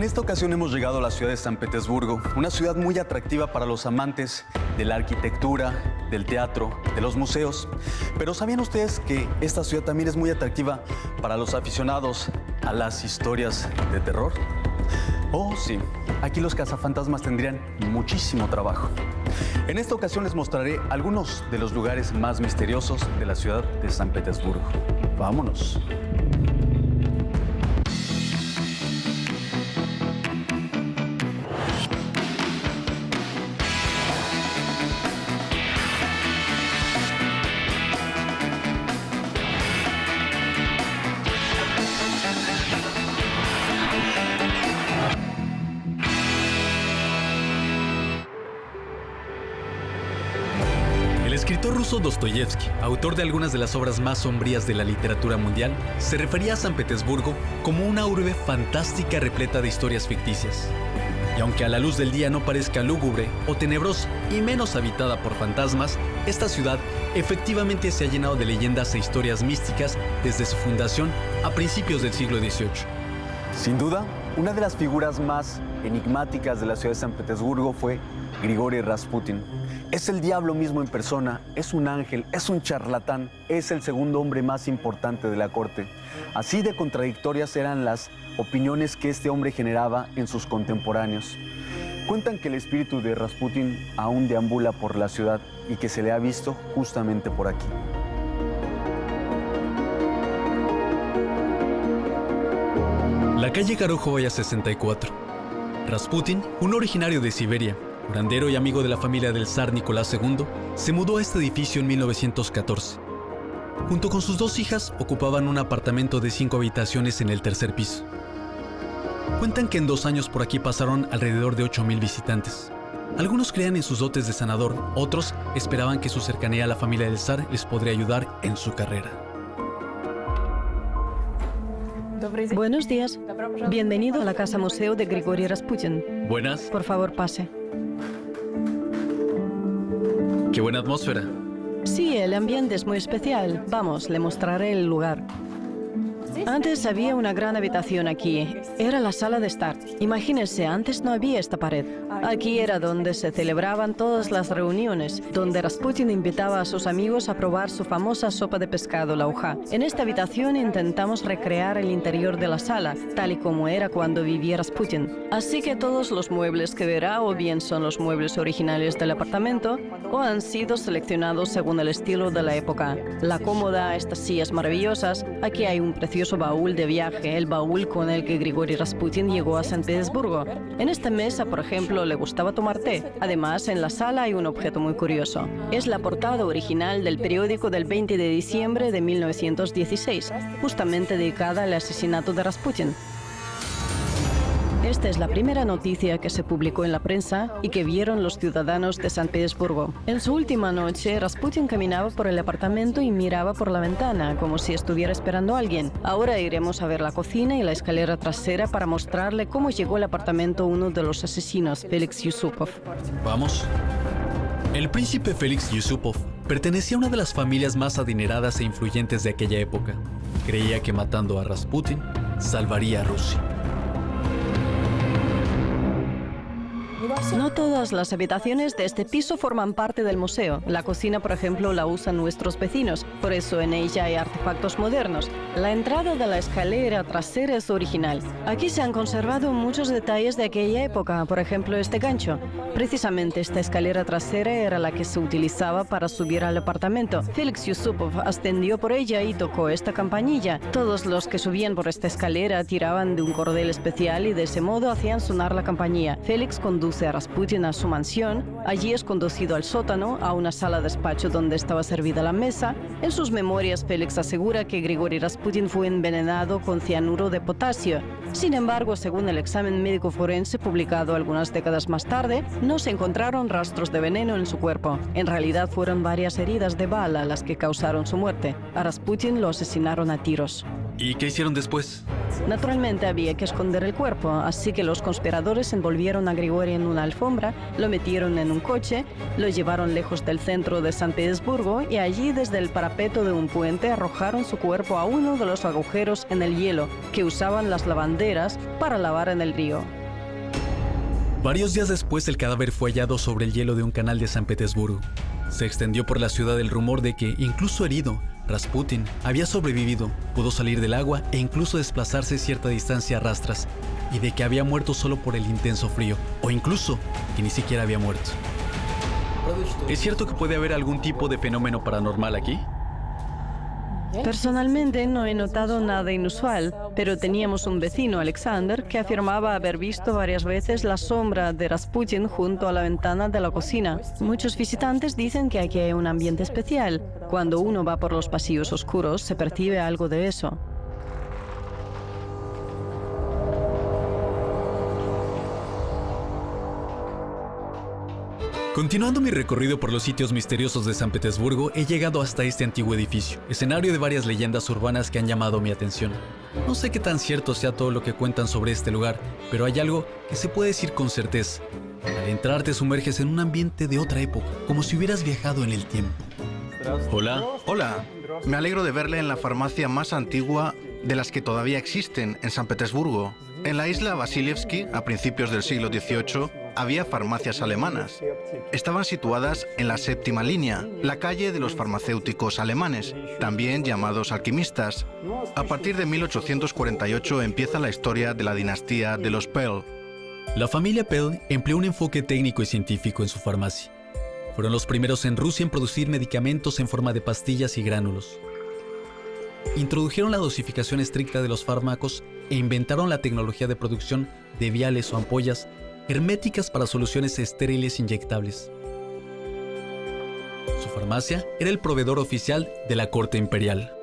En esta ocasión hemos llegado a la ciudad de San Petersburgo, una ciudad muy atractiva para los amantes de la arquitectura, del teatro, de los museos. Pero ¿sabían ustedes que esta ciudad también es muy atractiva para los aficionados a las historias de terror? Oh, sí, aquí los cazafantasmas tendrían muchísimo trabajo. En esta ocasión les mostraré algunos de los lugares más misteriosos de la ciudad de San Petersburgo. ¡Vámonos! El escritor ruso Dostoyevsky, autor de algunas de las obras más sombrías de la literatura mundial, se refería a San Petersburgo como una urbe fantástica repleta de historias ficticias. Y aunque a la luz del día no parezca lúgubre o tenebrosa y menos habitada por fantasmas, esta ciudad efectivamente se ha llenado de leyendas e historias místicas desde su fundación a principios del siglo XVIII. Sin duda, una de las figuras más enigmáticas de la ciudad de San Petersburgo fue Grigori Rasputin. Es el diablo mismo en persona, es un ángel, es un charlatán, es el segundo hombre más importante de la corte. Así de contradictorias eran las opiniones que este hombre generaba en sus contemporáneos. Cuentan que el espíritu de Rasputin aún deambula por la ciudad y que se le ha visto justamente por aquí. La calle Garojovaya 64. Rasputin, un originario de Siberia, curandero y amigo de la familia del zar Nicolás II, se mudó a este edificio en 1914. Junto con sus dos hijas, ocupaban un apartamento de 5 habitaciones en el tercer piso. Cuentan que en 2 años por aquí pasaron alrededor de 8,000 visitantes. Algunos creían en sus dotes de sanador, otros esperaban que su cercanía a la familia del zar les podría ayudar en su carrera. Buenos días. Bienvenido a la Casa Museo de Grigori Rasputin. Buenas. Por favor, pase. Qué buena atmósfera. Sí, el ambiente es muy especial. Vamos, le mostraré el lugar. Antes había una gran habitación aquí. Era la sala de estar. Imagínense, antes no había esta pared. Aquí era donde se celebraban todas las reuniones, donde Rasputin invitaba a sus amigos a probar su famosa sopa de pescado, la hoja. En esta habitación intentamos recrear el interior de la sala, tal y como era cuando vivía Rasputin. Así que todos los muebles que verá o bien son los muebles originales del apartamento o han sido seleccionados según el estilo de la época. La cómoda, estas sillas maravillosas, aquí hay un precioso baúl de viaje, el baúl con el que Grigori Rasputin llegó a San Petersburgo. En esta mesa, por ejemplo, le gustaba tomar té. Además, en la sala hay un objeto muy curioso. Es la portada original del periódico del 20 de diciembre de 1916, justamente dedicada al asesinato de Rasputin. Esta es la primera noticia que se publicó en la prensa y que vieron los ciudadanos de San Petersburgo. En su última noche, Rasputin caminaba por el apartamento y miraba por la ventana, como si estuviera esperando a alguien. Ahora iremos a ver la cocina y la escalera trasera para mostrarle cómo llegó al apartamento uno de los asesinos, Félix Yusupov. Vamos. El príncipe Félix Yusupov pertenecía a una de las familias más adineradas e influyentes de aquella época. Creía que matando a Rasputin salvaría a Rusia. No todas las habitaciones de este piso forman parte del museo. La cocina, por ejemplo, la usan nuestros vecinos. Por eso en ella hay artefactos modernos. La entrada de la escalera trasera es original. Aquí se han conservado muchos detalles de aquella época. Por ejemplo, este gancho. Precisamente esta escalera trasera era la que se utilizaba para subir al apartamento. Félix Yusupov ascendió por ella y tocó esta campanilla. Todos los que subían por esta escalera tiraban de un cordel especial y de ese modo hacían sonar la campanilla. Félix conduce a Rasputin a su mansión. Allí es conducido al sótano, a una sala de despacho donde estaba servida la mesa. En sus memorias, Félix asegura que Grigori Rasputin fue envenenado con cianuro de potasio. Sin embargo, según el examen médico forense publicado algunas décadas más tarde, no se encontraron rastros de veneno en su cuerpo. En realidad fueron varias heridas de bala las que causaron su muerte. A Rasputin lo asesinaron a tiros. ¿Y qué hicieron después? Naturalmente había que esconder el cuerpo, así que los conspiradores envolvieron a Grigori en una alfombra, lo metieron en un coche, lo llevaron lejos del centro de San Petersburgo y allí desde el parapeto de un puente arrojaron su cuerpo a uno de los agujeros en el hielo que usaban las lavanderas para lavar en el río. Varios días después, el cadáver fue hallado sobre el hielo de un canal de San Petersburgo. Se extendió por la ciudad el rumor de que, incluso herido, Rasputin había sobrevivido, pudo salir del agua e incluso desplazarse cierta distancia a rastras, y de que había muerto solo por el intenso frío, o incluso que ni siquiera había muerto. ¿Es cierto que puede haber algún tipo de fenómeno paranormal aquí? Personalmente no he notado nada inusual, pero teníamos un vecino, Alexander, que afirmaba haber visto varias veces la sombra de Rasputin junto a la ventana de la cocina. Muchos visitantes dicen que aquí hay un ambiente especial. Cuando uno va por los pasillos oscuros, se percibe algo de eso. Continuando mi recorrido por los sitios misteriosos de San Petersburgo, he llegado hasta este antiguo edificio, escenario de varias leyendas urbanas que han llamado mi atención. No sé qué tan cierto sea todo lo que cuentan sobre este lugar, pero hay algo que se puede decir con certeza. Al entrar te sumerges en un ambiente de otra época, como si hubieras viajado en el tiempo. Hola. Hola, me alegro de verle en la farmacia más antigua de las que todavía existen en San Petersburgo. En la isla Vasilievsky, a principios del siglo XVIII, había farmacias alemanas. Estaban situadas en la séptima línea, la calle de los farmacéuticos alemanes, también llamados alquimistas. A partir de 1848 empieza la historia de la dinastía de los Pell. La familia Pell empleó un enfoque técnico y científico en su farmacia. Fueron los primeros en Rusia en producir medicamentos en forma de pastillas y gránulos. Introdujeron la dosificación estricta de los fármacos e inventaron la tecnología de producción de viales o ampollas herméticas para soluciones estériles inyectables. Su farmacia era el proveedor oficial de la corte imperial.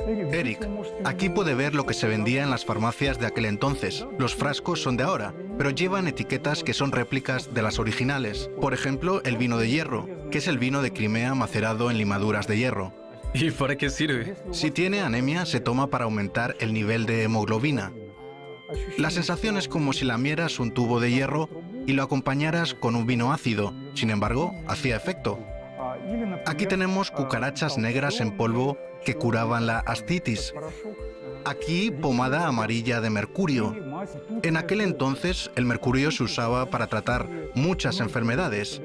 Eric, aquí puede ver lo que se vendía en las farmacias de aquel entonces. Los frascos son de ahora, pero llevan etiquetas que son réplicas de las originales. Por ejemplo, el vino de hierro, que es el vino de Crimea macerado en limaduras de hierro. ¿Y para qué sirve? Si tiene anemia, se toma para aumentar el nivel de hemoglobina. La sensación es como si lamieras un tubo de hierro y lo acompañaras con un vino ácido. Sin embargo, hacía efecto. Aquí tenemos cucarachas negras en polvo que curaban la ascitis. Aquí, pomada amarilla de mercurio. En aquel entonces, el mercurio se usaba para tratar muchas enfermedades.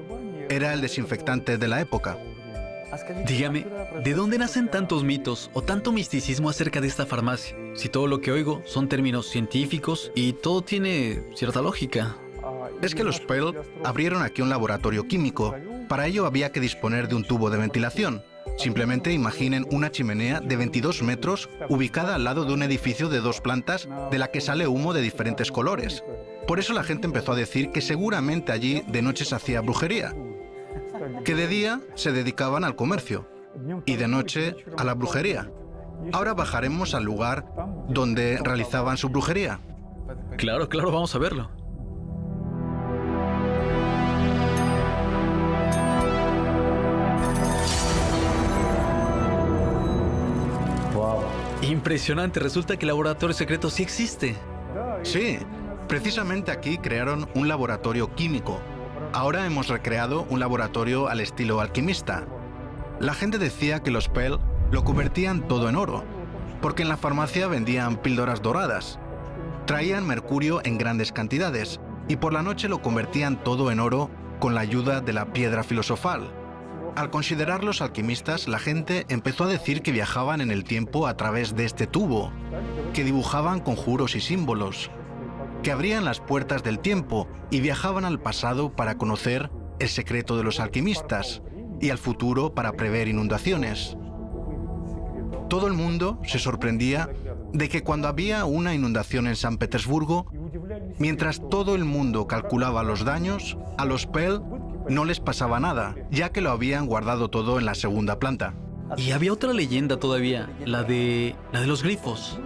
Era el desinfectante de la época. Dígame, ¿de dónde nacen tantos mitos o tanto misticismo acerca de esta farmacia? Si todo lo que oigo son términos científicos y todo tiene cierta lógica. Es que los Pell abrieron aquí un laboratorio químico. Para ello había que disponer de un tubo de ventilación. Simplemente imaginen una chimenea de 22 metros ubicada al lado de un edificio de 2 plantas de la que sale humo de diferentes colores. Por eso la gente empezó a decir que seguramente allí de noche se hacía brujería, que de día se dedicaban al comercio y de noche a la brujería. Ahora bajaremos al lugar donde realizaban su brujería. Claro, vamos a verlo. Impresionante, resulta que el laboratorio secreto sí existe. Sí, precisamente aquí crearon un laboratorio químico. Ahora hemos recreado un laboratorio al estilo alquimista. La gente decía que los Pell lo convertían todo en oro, porque en la farmacia vendían píldoras doradas. Traían mercurio en grandes cantidades y por la noche lo convertían todo en oro con la ayuda de la piedra filosofal. Al considerarlos alquimistas, la gente empezó a decir que viajaban en el tiempo a través de este tubo, que dibujaban conjuros y símbolos, que abrían las puertas del tiempo y viajaban al pasado para conocer el secreto de los alquimistas y al futuro para prever inundaciones. Todo el mundo se sorprendía de que cuando había una inundación en San Petersburgo, mientras todo el mundo calculaba los daños, a los Pell no les pasaba nada, ya que lo habían guardado todo en la segunda planta. Y había otra leyenda todavía, la de los grifos.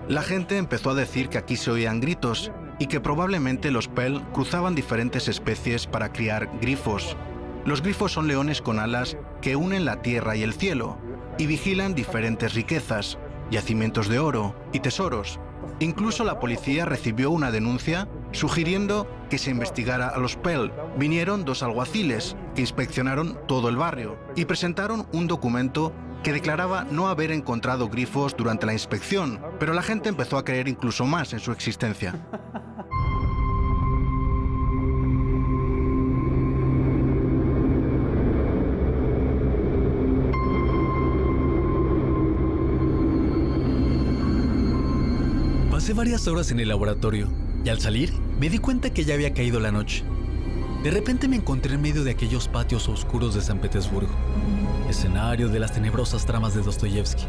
La gente empezó a decir que aquí se oían gritos y que probablemente los Pell cruzaban diferentes especies para criar grifos. Los grifos son leones con alas que unen la tierra y el cielo y vigilan diferentes riquezas, yacimientos de oro y tesoros. Incluso la policía recibió una denuncia sugiriendo que se investigara a los Pell. Vinieron 2 alguaciles que inspeccionaron todo el barrio y presentaron un documento que declaraba no haber encontrado grifos durante la inspección, pero la gente empezó a creer incluso más en su existencia. Pasé varias horas en el laboratorio y al salir me di cuenta que ya había caído la noche. De repente me encontré en medio de aquellos patios oscuros de San Petersburgo, escenario de las tenebrosas tramas de Dostoyevsky.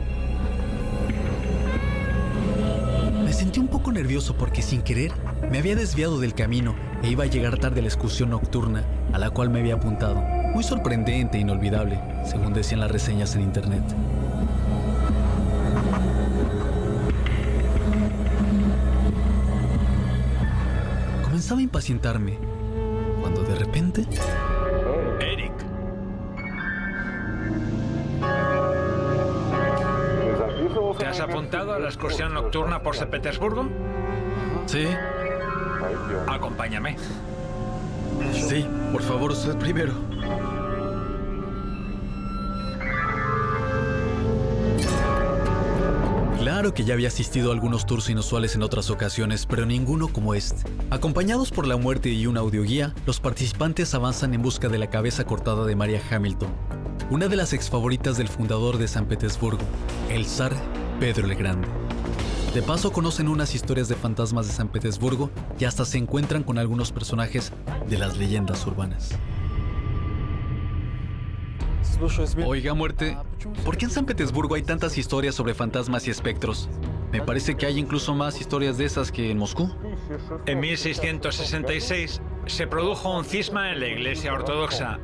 Me sentí un poco nervioso porque sin querer me había desviado del camino e iba a llegar tarde a la excursión nocturna a la cual me había apuntado. Muy sorprendente e inolvidable, según decían las reseñas en internet. Comenzaba a impacientarme, cuando de repente... Eric. ¿Te has apuntado a la excursión nocturna por San Petersburgo? Sí, Acompáñame. sí, por favor, usted primero. Claro que ya había asistido a algunos tours inusuales en otras ocasiones, pero ninguno como este. Acompañados por la muerte y un audioguía, los participantes avanzan en busca de la cabeza cortada de Maria Hamilton, una de las exfavoritas del fundador de San Petersburgo, el zar Pedro el Grande. De paso conocen unas historias de fantasmas de San Petersburgo y hasta se encuentran con algunos personajes de las leyendas urbanas. Oiga, muerte, ¿por qué en San Petersburgo hay tantas historias sobre fantasmas y espectros? Me parece que hay incluso más historias de esas que en Moscú. En 1666 se produjo un cisma en la Iglesia Ortodoxa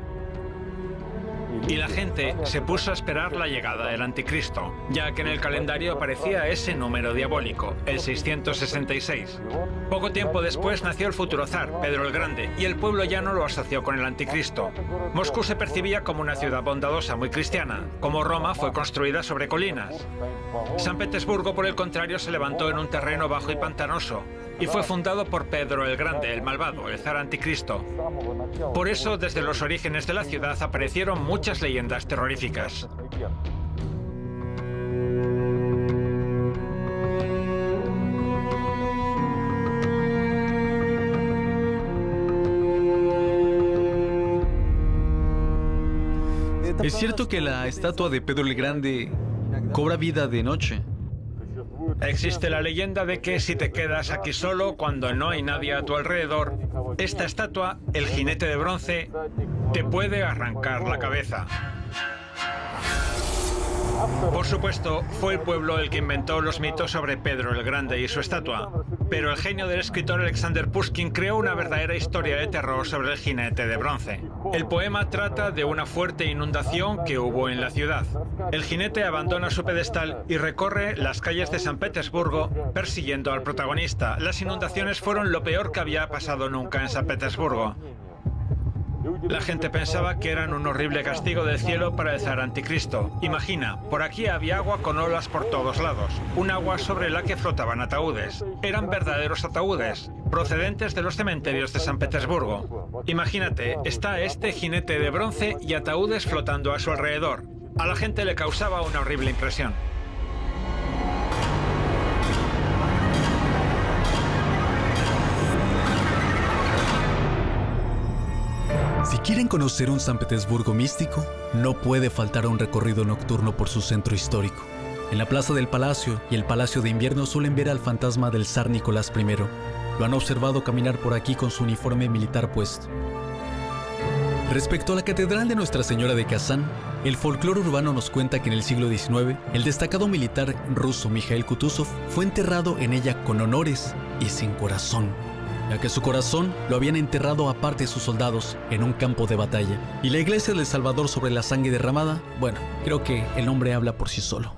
y la gente se puso a esperar la llegada del Anticristo, ya que en el calendario aparecía ese número diabólico, el 666. Poco tiempo después nació el futuro zar, Pedro el Grande, y el pueblo ya no lo asoció con el Anticristo. Moscú se percibía como una ciudad bondadosa, muy cristiana, como Roma fue construida sobre colinas. San Petersburgo, por el contrario, se levantó en un terreno bajo y pantanoso, y fue fundado por Pedro el Grande, el malvado, el zar anticristo. Por eso, desde los orígenes de la ciudad aparecieron muchas leyendas terroríficas. ¿Es cierto que la estatua de Pedro el Grande cobra vida de noche? Existe la leyenda de que si te quedas aquí solo cuando no hay nadie a tu alrededor, esta estatua, el jinete de bronce, te puede arrancar la cabeza. Por supuesto, fue el pueblo el que inventó los mitos sobre Pedro el Grande y su estatua, pero el genio del escritor Alexander Pushkin creó una verdadera historia de terror sobre el jinete de bronce. El poema trata de una fuerte inundación que hubo en la ciudad. El jinete abandona su pedestal y recorre las calles de San Petersburgo persiguiendo al protagonista. Las inundaciones fueron lo peor que había pasado nunca en San Petersburgo. La gente pensaba que eran un horrible castigo del cielo para el zar anticristo. Imagina, por aquí había agua con olas por todos lados, un agua sobre la que flotaban ataúdes. Eran verdaderos ataúdes, procedentes de los cementerios de San Petersburgo. Imagínate, está este jinete de bronce y ataúdes flotando a su alrededor. A la gente le causaba una horrible impresión. Si quieren conocer un San Petersburgo místico, no puede faltar un recorrido nocturno por su centro histórico. En la Plaza del Palacio y el Palacio de Invierno suelen ver al fantasma del zar Nicolás I. Lo han observado caminar por aquí con su uniforme militar puesto. Respecto a la Catedral de Nuestra Señora de Kazán, el folclore urbano nos cuenta que en el siglo XIX, el destacado militar ruso Mikhail Kutuzov fue enterrado en ella con honores y sin corazón, ya que su corazón lo habían enterrado aparte de sus soldados en un campo de batalla. Y la iglesia del Salvador sobre la sangre derramada, bueno, creo que el nombre habla por sí solo.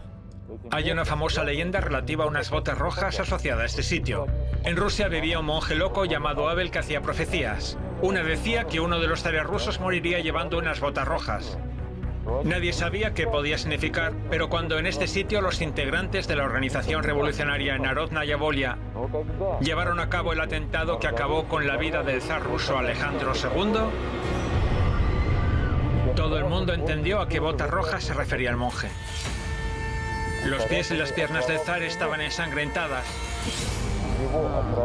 Hay una famosa leyenda relativa a unas botas rojas asociada a este sitio. En Rusia vivía un monje loco llamado Abel que hacía profecías. Una decía que uno de los zares rusos moriría llevando unas botas rojas. Nadie sabía qué podía significar, pero cuando en este sitio los integrantes de la organización revolucionaria Narodnaya Volia llevaron a cabo el atentado que acabó con la vida del zar ruso Alejandro II, todo el mundo entendió a qué botas rojas se refería el monje. Los pies y las piernas del zar estaban ensangrentadas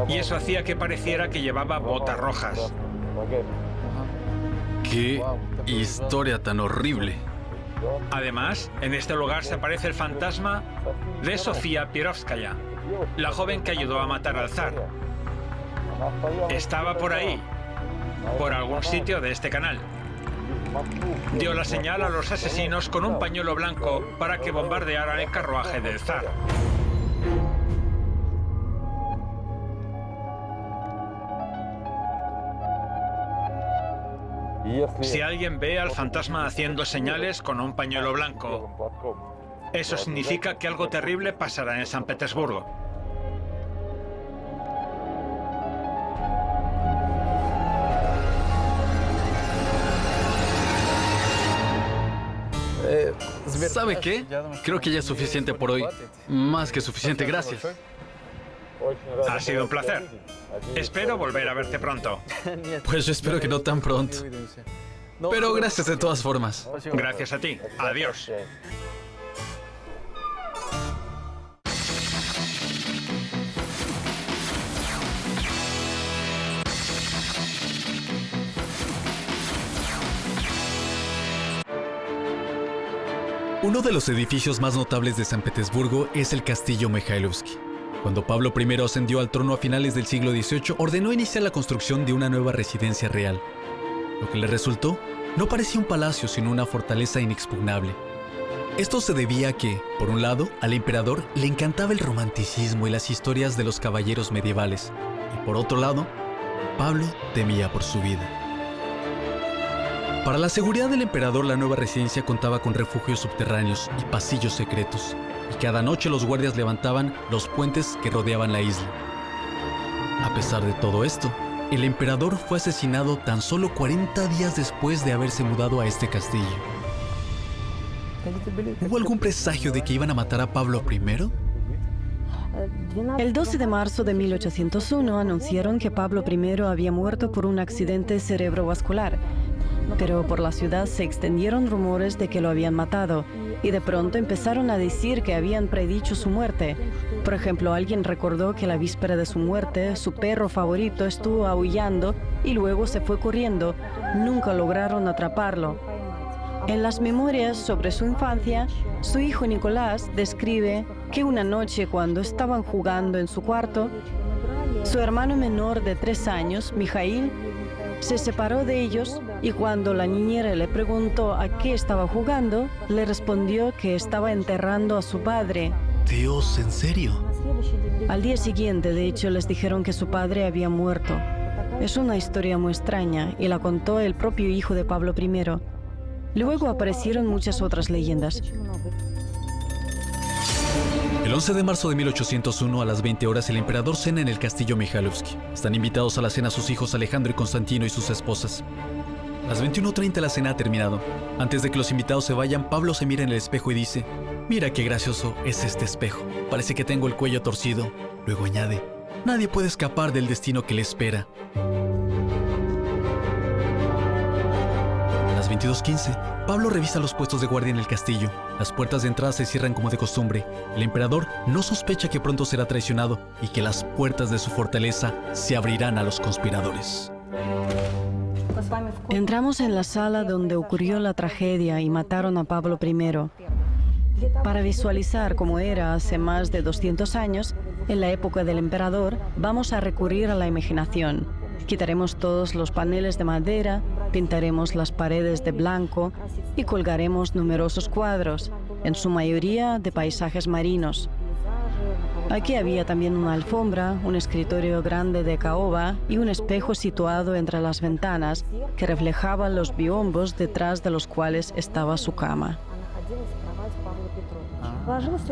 y eso hacía que pareciera que llevaba botas rojas. ¡Qué historia tan horrible! Además, en este lugar se aparece el fantasma de Sofía Perovskaya, la joven que ayudó a matar al zar. Estaba por ahí, por algún sitio de este canal. Dio la señal a los asesinos con un pañuelo blanco para que bombardearan el carruaje del zar. Si alguien ve al fantasma haciendo señales con un pañuelo blanco, eso significa que algo terrible pasará en San Petersburgo. ¿Sabe qué? Creo que ya es suficiente por hoy. Más que suficiente, gracias. Ha sido un placer. Espero volver a verte pronto. Pues yo espero que no tan pronto. Pero gracias de todas formas. Gracias a ti. Adiós. Uno de los edificios más notables de San Petersburgo es el Castillo Mikhailovsky. Cuando Pablo I ascendió al trono a finales del siglo XVIII, ordenó iniciar la construcción de una nueva residencia real. Lo que le resultó no parecía un palacio, sino una fortaleza inexpugnable. Esto se debía a que, por un lado, al emperador le encantaba el romanticismo y las historias de los caballeros medievales, y por otro lado, Pablo temía por su vida. Para la seguridad del emperador, la nueva residencia contaba con refugios subterráneos y pasillos secretos, y cada noche los guardias levantaban los puentes que rodeaban la isla. A pesar de todo esto, el emperador fue asesinado tan solo 40 días después de haberse mudado a este castillo. ¿Hubo algún presagio de que iban a matar a Pablo I? El 12 de marzo de 1801 anunciaron que Pablo I había muerto por un accidente cerebrovascular, pero por la ciudad se extendieron rumores de que lo habían matado y de pronto empezaron a decir que habían predicho su muerte. Por ejemplo, alguien recordó que la víspera de su muerte su perro favorito estuvo aullando y luego se fue corriendo. Nunca lograron atraparlo. En las memorias sobre su infancia, su hijo Nicolás describe que una noche cuando estaban jugando en su cuarto, su hermano menor de 3 años, Mijail, se separó de ellos y cuando la niñera le preguntó a qué estaba jugando, le respondió que estaba enterrando a su padre. Dios, ¿en serio? Al día siguiente, de hecho, les dijeron que su padre había muerto. Es una historia muy extraña y la contó el propio hijo de Pablo I. Luego aparecieron muchas otras leyendas. El 11 de marzo de 1801 a las 20 horas el emperador cena en el castillo Mikhailovsky. Están invitados a la cena sus hijos Alejandro y Constantino y sus esposas. A las 21:30 la cena ha terminado. Antes de que los invitados se vayan, Pablo se mira en el espejo y dice: «Mira qué gracioso es este espejo. Parece que tengo el cuello torcido». Luego añade: «Nadie puede escapar del destino que le espera». A las 22:15, Pablo revisa los puestos de guardia en el castillo. Las puertas de entrada se cierran como de costumbre. El emperador no sospecha que pronto será traicionado y que las puertas de su fortaleza se abrirán a los conspiradores. Entramos en la sala donde ocurrió la tragedia y mataron a Pablo I. Para visualizar cómo era hace más de 200 años, en la época del emperador, vamos a recurrir a la imaginación. Quitaremos todos los paneles de madera, pintaremos las paredes de blanco y colgaremos numerosos cuadros, en su mayoría de paisajes marinos. Aquí había también una alfombra, un escritorio grande de caoba y un espejo situado entre las ventanas que reflejaba los biombos detrás de los cuales estaba su cama.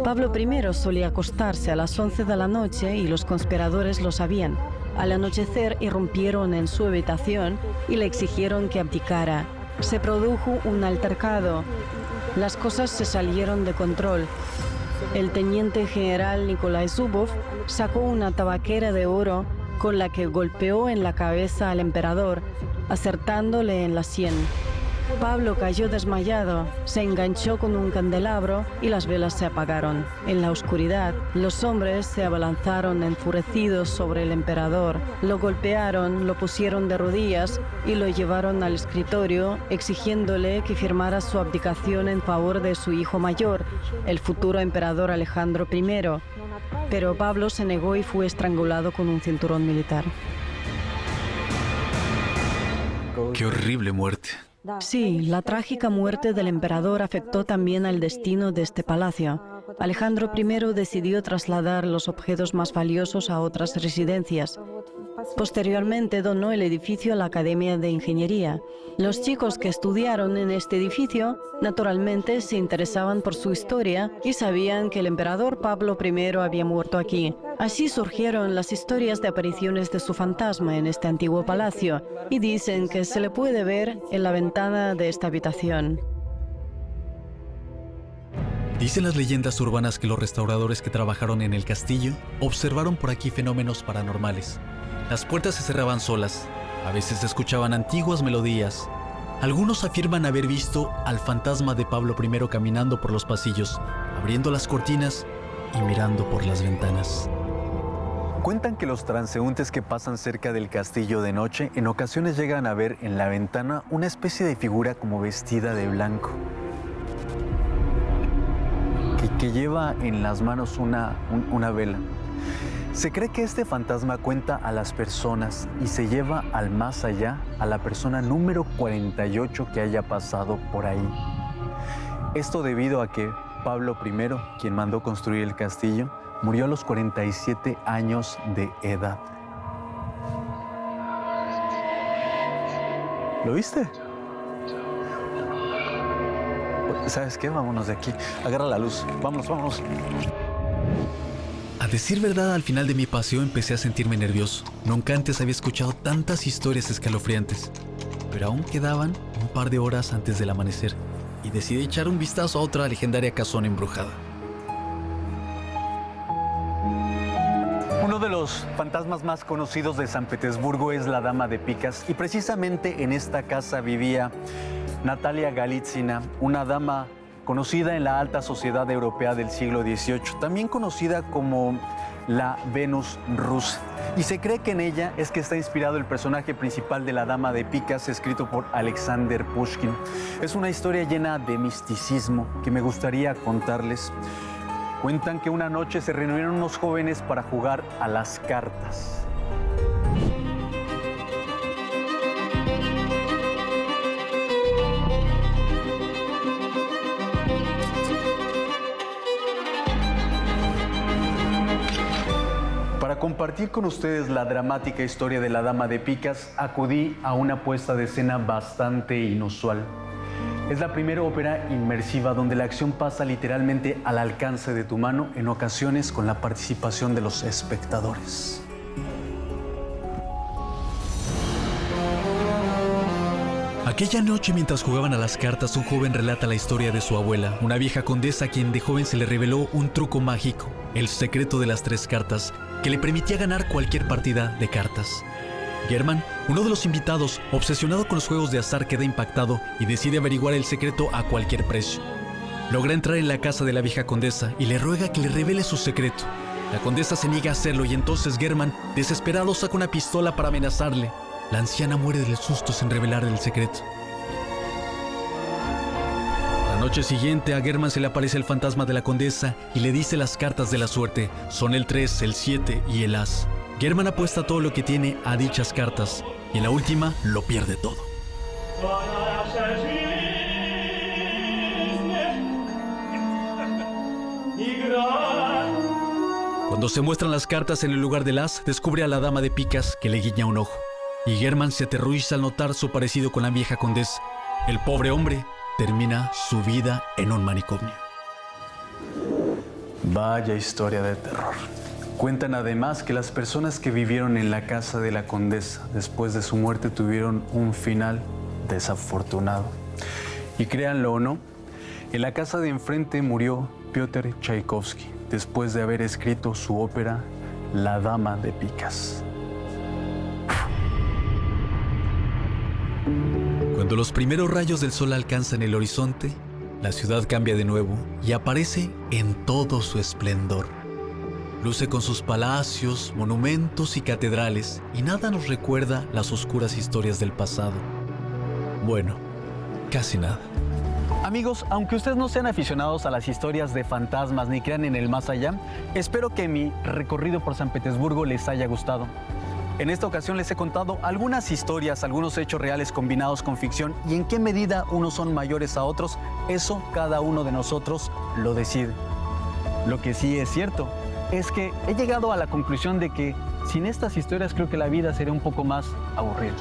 Pablo I solía acostarse a las 11 de la noche y los conspiradores lo sabían. Al anochecer irrumpieron en su habitación y le exigieron que abdicara. Se produjo un altercado. Las cosas se salieron de control. El teniente general Nikolai Zubov sacó una tabaquera de oro con la que golpeó en la cabeza al emperador, acertándole en la sien. Pablo cayó desmayado, se enganchó con un candelabro y las velas se apagaron. En la oscuridad, los hombres se abalanzaron enfurecidos sobre el emperador, lo golpearon, lo pusieron de rodillas y lo llevaron al escritorio, exigiéndole que firmara su abdicación en favor de su hijo mayor, el futuro emperador Alejandro I. Pero Pablo se negó y fue estrangulado con un cinturón militar. ¡Qué horrible muerte! Sí, la trágica muerte del emperador afectó también al destino de este palacio. Alejandro I decidió trasladar los objetos más valiosos a otras residencias. Posteriormente donó el edificio a la Academia de Ingeniería. Los chicos que estudiaron en este edificio naturalmente se interesaban por su historia y sabían que el emperador Pablo I había muerto aquí. Así surgieron las historias de apariciones de su fantasma en este antiguo palacio y dicen que se le puede ver en la ventana de esta habitación. Dicen las leyendas urbanas que los restauradores que trabajaron en el castillo observaron por aquí fenómenos paranormales. Las puertas se cerraban solas, a veces se escuchaban antiguas melodías. Algunos afirman haber visto al fantasma de Pablo I caminando por los pasillos, abriendo las cortinas y mirando por las ventanas. Cuentan que los transeúntes que pasan cerca del castillo de noche en ocasiones llegan a ver en la ventana una especie de figura como vestida de blanco, que lleva en las manos una vela. Se cree que este fantasma cuenta a las personas y se lleva al más allá a la persona número 48 que haya pasado por ahí. Esto debido a que Pablo I, quien mandó construir el castillo, murió a los 47 años de edad. ¿Lo viste? ¿Sabes qué? Vámonos de aquí. Agarra la luz. Vámonos. A decir verdad, al final de mi paseo empecé a sentirme nervioso. Nunca antes había escuchado tantas historias escalofriantes. Pero aún quedaban un par de horas antes del amanecer y decidí echar un vistazo a otra legendaria casona embrujada. Uno de los fantasmas más conocidos de San Petersburgo es la Dama de Picas, y precisamente en esta casa vivía Natalia Galítsina, una dama conocida en la alta sociedad europea del siglo XVIII, también conocida como la Venus rusa. Y se cree que en ella es que está inspirado el personaje principal de la Dama de Picas, escrito por Alexander Pushkin. Es una historia llena de misticismo que me gustaría contarles. Cuentan que una noche se reunieron unos jóvenes para jugar a las cartas. Para compartir con ustedes la dramática historia de la Dama de Picas, acudí a una puesta de escena bastante inusual. Es la primera ópera inmersiva donde la acción pasa literalmente al alcance de tu mano, en ocasiones con la participación de los espectadores. Aquella noche, mientras jugaban a las cartas, un joven relata la historia de su abuela, una vieja condesa a quien de joven se le reveló un truco mágico, el secreto de las 3 cartas, que le permitía ganar cualquier partida de cartas. Germán, uno de los invitados, obsesionado con los juegos de azar, queda impactado y decide averiguar el secreto a cualquier precio. Logra entrar en la casa de la vieja condesa y le ruega que le revele su secreto. La condesa se niega a hacerlo y entonces Germán, desesperado, saca una pistola para amenazarle. La anciana muere del susto sin revelar el secreto. La noche siguiente a Germán se le aparece el fantasma de la condesa y le dice las cartas de la suerte. Son el 3, el 7 y el as. Germán apuesta todo lo que tiene a dichas cartas y en la última lo pierde todo. Cuando se muestran las cartas en el lugar del as, descubre a la Dama de Picas que le guiña un ojo. Y Germán se aterroriza al notar su parecido con la vieja condesa. El pobre hombre termina su vida en un manicomio. Vaya historia de terror. Cuentan además que las personas que vivieron en la casa de la condesa después de su muerte tuvieron un final desafortunado. Y créanlo o no, en la casa de enfrente murió Piotr Tchaikovsky después de haber escrito su ópera La Dama de Picas. Cuando los primeros rayos del sol alcanzan el horizonte, la ciudad cambia de nuevo y aparece en todo su esplendor. Luce con sus palacios, monumentos y catedrales, y nada nos recuerda las oscuras historias del pasado. Bueno, casi nada. Amigos, aunque ustedes no sean aficionados a las historias de fantasmas ni crean en el más allá, espero que mi recorrido por San Petersburgo les haya gustado. En esta ocasión les he contado algunas historias, algunos hechos reales combinados con ficción, y en qué medida unos son mayores a otros, eso cada uno de nosotros lo decide. Lo que sí es cierto es que he llegado a la conclusión de que sin estas historias creo que la vida sería un poco más aburrida.